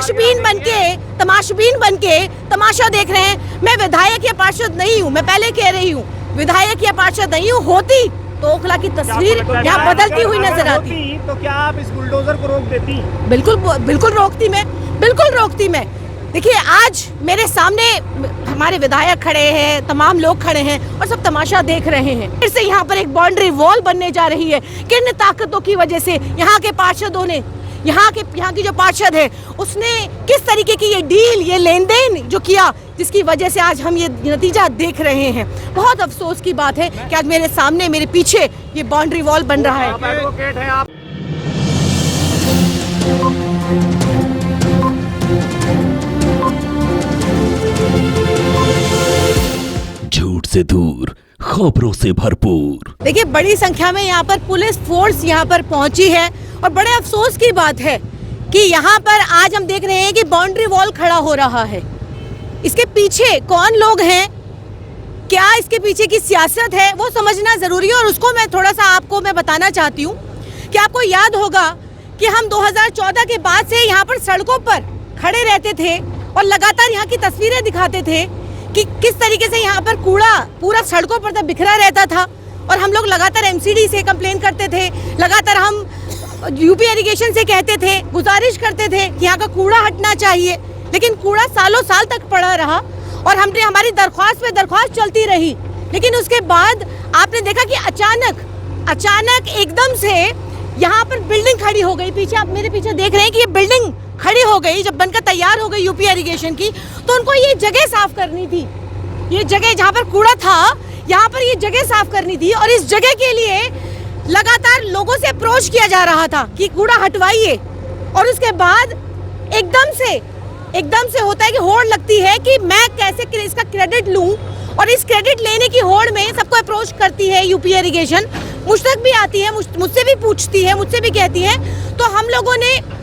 तमाशबीन बनके तमाशा देख रहे हैं। मैं विधायक या पार्षद नहीं हूँ, मैं पहले कह रही हूँ, विधायक या पार्षद नहीं हूँ। होती तो ओखला की तस्वीर यहाँ बदलती हुई नजर आती। तो क्या आप इस बुलडोजर को रोक देती? बिल्कुल रोकती मैं। देखिए, आज मेरे सामने हमारे विधायक खड़े हैं, तमाम लोग खड़े हैं और सब तमाशा देख रहे हैं। फिर से यहाँ पर एक बाउंड्री वॉल बनने जा रही है। किन ताकतों की वजह से यहाँ के पार्षदों ने, यहाँ की जो पार्षद है उसने किस तरीके की ये डील, ये लेन देन जो किया, जिसकी वजह से आज हम ये नतीजा देख रहे हैं। बहुत अफसोस की बात है कि आज मेरे सामने, मेरे पीछे ये बाउंड्री वॉल बन रहा है। आप एडवोकेट हैं आप। झूठ से दूर, खबरों से भरपूर। देखिए, बड़ी संख्या में यहाँ पर पुलिस फोर्स यहाँ पर पहुंची है और बड़े अफसोस की बात है कि यहाँ पर आज हम देख रहे हैं कि बाउंड्री वॉल खड़ा हो रहा है। इसके पीछे कौन लोग हैं, क्या इसके पीछे की सियासत है, वो समझना जरूरी है। और उसको मैं थोड़ा सा आपको बताना चाहती हूँ कि आपको याद होगा कि हम 2014 के बाद से यहाँ पर सड़कों पर खड़े रहते थे और लगातार यहाँ की तस्वीरें दिखाते थे कि किस तरीके से यहाँ पर कूड़ा पूरा सड़कों पर बिखरा रहता था। और हम लोग लगातार एमसीडी से कंप्लेन करते थे, लगातार हम यूपी इरिगेशन से कहते थे, गुजारिश करते थे कि यहाँ का कूड़ा हटना चाहिए। लेकिन कूड़ा सालों साल तक पड़ा रहा और हमने हमारी दरख्वास्त पे दरख्वास्त चलती रही। लेकिन उसके बाद आपने देखा कि अचानक एकदम से यहाँ पर बिल्डिंग खड़ी हो गई। पीछे, आप मेरे पीछे देख रहे हैं कि ये बिल्डिंग खड़ी हो गई। जब बनकर तैयार हो गई यूपी इरिगेशन की, तो उनको ये जगह साफ करनी थी। ये जगह जहाँ पर कूड़ा था, यहाँ पर ये जगह साफ करनी थी। और इस जगह के लिए लगातार लोगों से अप्रोच किया जा रहा था कि कूड़ा हटवाइए। और उसके बाद एकदम से होता है कि होड़ लगती है कि मैं कैसे इसका क्रेडिट लूं। और इस क्रेडिट लेने की होड़ में सबको अप्रोच करती है यूपी इरिगेशन। मुझ तक भी आती है, मुझसे भी पूछती है, मुझसे भी कहती है। तो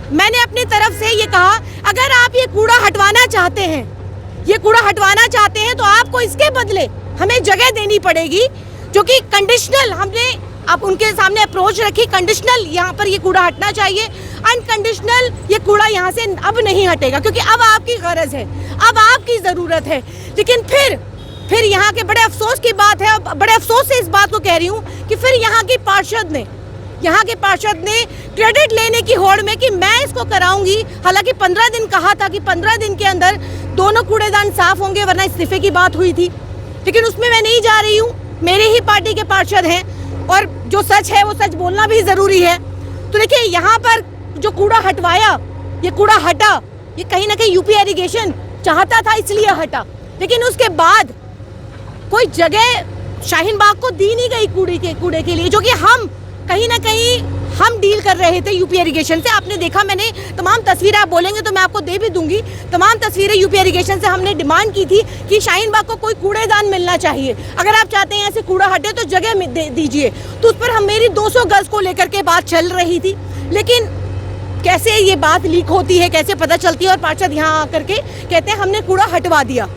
मैंने अपनी तरफ से ये कहा, अगर आप ये कूड़ा हटवाना चाहते हैं तो आपको इसके बदले हमें जगह देनी पड़ेगी, जो कि कंडीशनल। हमने आप उनके सामने अप्रोच रखी, कंडीशनल यहाँ पर ये कूड़ा हटना चाहिए, अनकंडीशनल ये कूड़ा यहाँ से अब नहीं हटेगा, क्योंकि अब आपकी गरज है, अब आपकी ज़रूरत है। लेकिन फिर यहाँ के बड़े अफसोस की बात है, बड़े अफसोस से इस बात को कह रही हूँ कि फिर यहाँ के पार्षद ने क्रेडिट लेने की होड़ में कि मैं इसको कराऊंगी। हालांकि 15 दिन कहा था कि 15 दिन के अंदर दोनों कूड़ेदान साफ होंगे, वरना इस्तीफे की बात हुई थी। लेकिन उसमें मैं नहीं जा रही हूँ, मेरे ही पार्टी के पार्षद हैं और जो सच है वो सच बोलना भी जरूरी है। तो देखिए, यहाँ पर जो कूड़ा हटवाया, ये कूड़ा हटा, ये कहीं ना कहीं यूपी इरिगेशन चाहता था इसलिए हटा। लेकिन उसके बाद कोई जगह शाहीन बाग को दी नहीं गई कूड़े के लिए, जो कि हम कहीं ना कहीं हम डील कर रहे थे यूपी इरिगेशन से। आपने देखा, मैंने तमाम तस्वीरें, आप बोलेंगे तो मैं आपको दे भी दूंगी, तमाम तस्वीरें यूपी इरिगेशन से हमने डिमांड की थी कि शाहीन बाग को कोई कूड़ेदान मिलना चाहिए। अगर आप चाहते हैं ऐसे कूड़ा हटे तो जगह दीजिए। तो उस पर हम मेरी 200 गज को लेकर के बात चल रही थी। लेकिन कैसे ये बात लीक होती है, कैसे पता चलती है और पार्षद यहाँ आकर के कहते हैं हमने कूड़ा हटवा दिया।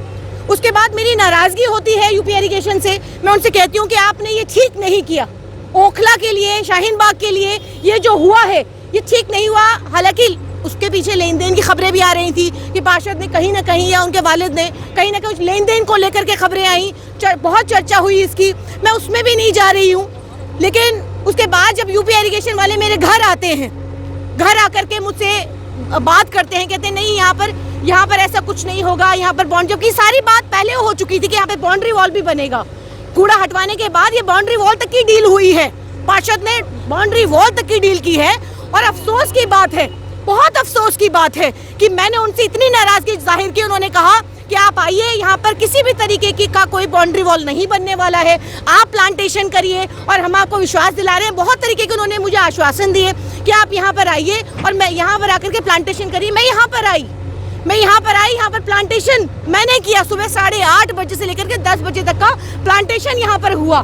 उसके बाद मेरी नाराजगी होती है यूपी इरिगेशन से। मैं उनसे कहती हूँ कि आपने ये ठीक नहीं किया, ओखला के लिए, शाहीन बाग के लिए ये जो हुआ है ये ठीक नहीं हुआ। हालांकि उसके पीछे लेन देन की खबरें भी आ रही थी कि पार्षद ने कहीं ना कहीं या उनके वालिद ने कहीं ना कहीं लेन देन को लेकर के खबरें आई, बहुत चर्चा हुई इसकी। मैं उसमें भी नहीं जा रही हूँ। लेकिन उसके बाद जब यूपी इरिगेशन वाले मेरे घर आते हैं, घर आकर के मुझसे बात करते हैं, कहते हैं नहीं यहाँ पर ऐसा कुछ नहीं होगा, यहाँ पर बाउंड्री, जबकि सारी बात पहले हो चुकी थी कि यहाँ पे बाउंड्री वॉल भी बनेगा। कूड़ा हटवाने के बाद ये बाउंड्री वॉल तक की डील हुई है, पार्षद ने बाउंड्री वॉल तक की डील की है। और अफसोस की बात है, बहुत अफसोस की बात है कि मैंने उनसे इतनी नाराजगी जाहिर की। उन्होंने कहा कि आप आइए, यहाँ पर किसी भी तरीके की का कोई बाउंड्री वॉल नहीं बनने वाला है, आप प्लांटेशन करिए। और हम आपको विश्वास दिला रहे हैं, बहुत तरीके के उन्होंने मुझे आश्वासन दिए कि आप यहाँ पर आइए और मैं यहाँ पर आकर के प्लांटेशन करिए। मैं यहाँ पर आई, यहाँ पर प्लांटेशन मैंने किया। सुबह 8:30 बजे से लेकर के 10 बजे तक का प्लांटेशन यहाँ पर हुआ।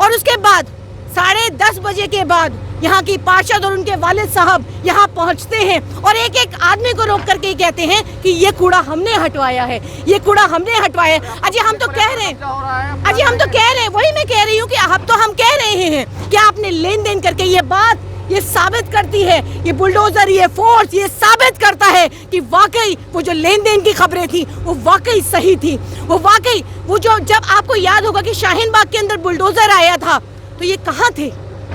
और उसके बाद 10:30 बजे के बाद यहाँ की पार्षद और उनके वालिद साहब यहाँ पहुँचते हैं और एक एक आदमी को रोक करके कहते हैं कि ये कूड़ा हमने हटवाया है, ये कूड़ा हमने हटवाया है। अजी हम तो कह रहे हैं, वही मैं कह रही हूँ कि अब तो हम कह रहे हैं कि आपने लेन देन करके ये बात ये साबित करती है, ये बुलडोजर, ये फोर्स ये साबित करता है कि वाकई वो जो लेन देन की खबरें थी वो वाकई सही थी। वो वाकई वो जो, जब आपको याद होगा कि शाहीन बाग के अंदर बुलडोजर आया था तो ये कहाँ थे,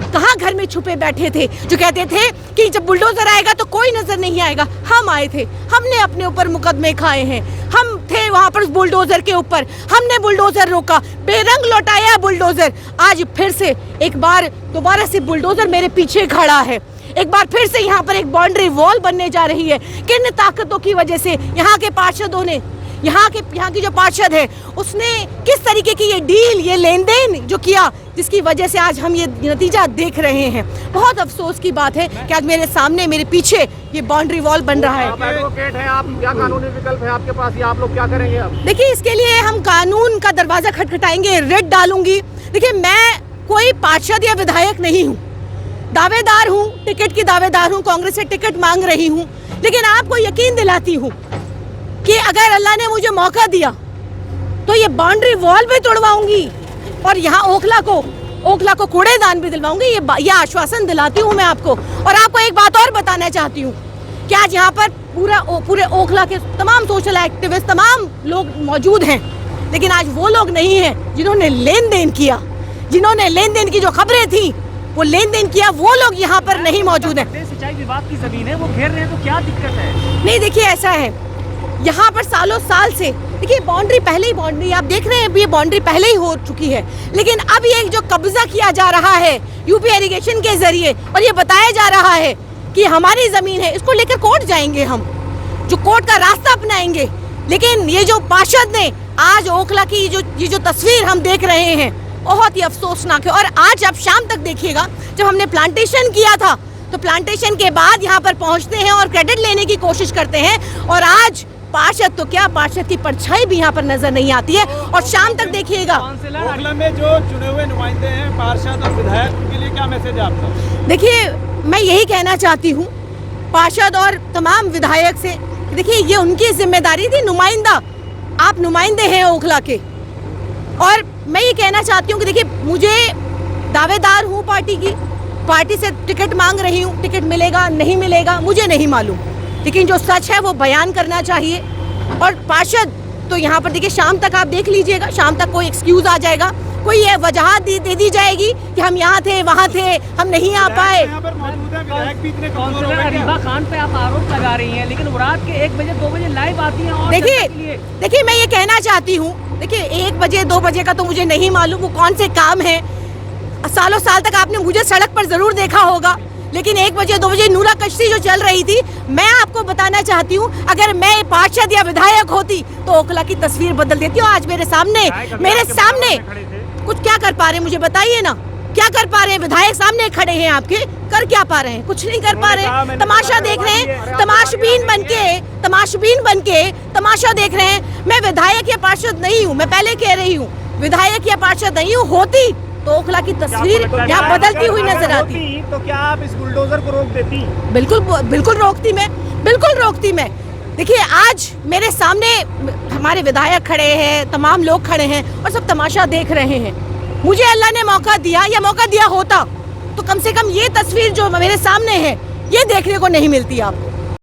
कहाँ घर में छुपे बैठे थे, जो कहते थे कि जब बुलडोजर आएगा तो कोई नजर नहीं आएगा। हम आए थे, हमने अपने ऊपर मुकदमे खाए हैं, हम थे वहां पर बुलडोजर के ऊपर, हमने बुलडोजर रोका, बेरंग लौटाया बुलडोजर। आज फिर से एक बार दोबारा से बुलडोजर मेरे पीछे खड़ा है, एक बार फिर से यहाँ पर एक बाउंड्री वॉल बनने जा रही है। किन ताकतों की वजह से, यहाँ के पार्षदों ने, यहाँ की जो पार्षद है उसने किस तरीके की ये डील, ये लेन देन जो किया, जिसकी वजह से आज हम ये नतीजा देख रहे हैं। बहुत अफसोस की बात है कि आज मेरे सामने, मेरे पीछे ये बाउंड्री वॉल बन रहा है। आप एडवोकेट हैं, आप क्या कानूनी विकल्प है आपके पास, या आप लोग क्या करेंगे अब? देखिए, इसके लिए हम कानून का दरवाजा खटखटाएंगे, रिट डालूंगी। देखिए, मैं कोई पार्षद या विधायक नहीं हूँ, दावेदार हूँ, टिकट की दावेदार हूँ, कांग्रेस से टिकट मांग रही हूँ। लेकिन आपको यकीन दिलाती हूँ कि अगर अल्लाह ने मुझे मौका दिया तो ये बाउंड्री वॉल भी तोड़वाऊंगी और यहाँ ओखला को कूड़ेदान भी दिलवाऊंगी। ये आश्वासन दिलाती हूँ मैं आपको। और आपको एक बात और बताना चाहती हूँ कि आज यहाँ पर पूरे ओखला के तमाम सोशल एक्टिविस्ट, तमाम लोग मौजूद हैं, लेकिन आज वो लोग नहीं हैं जिन्होंने लेन देन किया, जिन्होंने लेन देन की जो खबरें थी वो लेन देन किया, वो लोग यहाँ पर नहीं मौजूद हैं। सिंचाई विभाग की जमीन है, वो घेर रहे हैं, तो क्या दिक्कत है? नहीं, देखिए ऐसा है, यहाँ पर सालों साल से, देखिए बाउंड्री पहले ही, बाउंड्री आप देख रहे हैं, ये बाउंड्री पहले ही हो चुकी है, लेकिन अब ये जो कब्जा किया जा रहा है यूपी इरिगेशन के जरिए और ये बताया जा रहा है कि हमारी जमीन है, इसको लेकर कोर्ट जाएंगे, हम जो कोर्ट का रास्ता अपनाएंगे। लेकिन ये जो पार्षद ने आज ओखला की ये जो तस्वीर हम देख रहे हैं बहुत ही अफसोसनाक है। और आज आप शाम तक देखिएगा, जब हमने प्लांटेशन किया था तो प्लांटेशन के बाद यहाँ पर पहुँचते हैं और क्रेडिट लेने की कोशिश करते हैं, और आज पार्षद तो क्या, पार्षद की परछाई भी यहाँ पर नजर नहीं आती है। और शाम तक देखिएगा, ओखला में जो चुने हुए नुमाइंदे हैं, पार्षद और विधायक, उनके लिए क्या मैसेज है आपका? देखिए, मैं यही कहना चाहती हूँ पार्षद और तमाम विधायक से, देखिए ये उनकी जिम्मेदारी थी, नुमाइंदा, आप नुमाइंदे हैं ओखला के। और मैं ये कहना चाहती हूँ कि देखिए, मुझे दावेदार हूँ पार्टी से टिकट मांग रही हूँ, टिकट मिलेगा नहीं मिलेगा मुझे नहीं मालूम, लेकिन जो सच है वो बयान करना चाहिए। और पार्षद तो यहाँ पर देखिए, शाम तक आप देख लीजिएगा, शाम तक कोई एक्सक्यूज आ जाएगा, कोई ये वजह दे दी जाएगी कि हम यहाँ थे, वहाँ थे, हम नहीं आ पाए। काउंसलर अरीबा खान पे आप आरोप लगा रही हैं, लेकिन वो रात के 1 बजे 2 बजे लाइव आती हैं। और देखिए मैं ये कहना चाहती हूँ, देखिए 1 बजे 2 बजे का तो मुझे नहीं मालूम वो कौन से काम है, सालों साल तक आपने मुझे सड़क पर जरूर देखा होगा, लेकिन 1 बजे 2 बजे नूरा कश्ती जो चल रही थी, मैं आपको बताना चाहती हूँ, अगर मैं पार्षद या विधायक होती तो ओखला की तस्वीर बदल देती हूँ। आज मेरे सामने कुछ क्या कर पा रहे हैं, मुझे बताइए ना, क्या कर पा रहे हैं? विधायक सामने खड़े हैं आपके, कर क्या पा रहे हैं? कुछ नहीं कर पा रहे हैं, तमाशा देख रहे हैं, तमाशबीन बनके तमाशा देख रहे हैं। मैं विधायक या पार्षद नहीं हूँ, मैं पहले कह रही हूँ, विधायक या पार्षद नहीं हूँ, होती तो ओखला की तस्वीर यहाँ बदलती हुई नजर आती। तो क्या आप इस बुलडोजर को रोक देती? बिल्कुल रोकती मैं। देखिए, आज मेरे सामने हमारे विधायक खड़े हैं, तमाम लोग खड़े हैं और सब तमाशा देख रहे हैं। मुझे अल्लाह ने मौका दिया होता तो कम से कम ये तस्वीर जो मेरे सामने है ये देखने को नहीं मिलती आपको।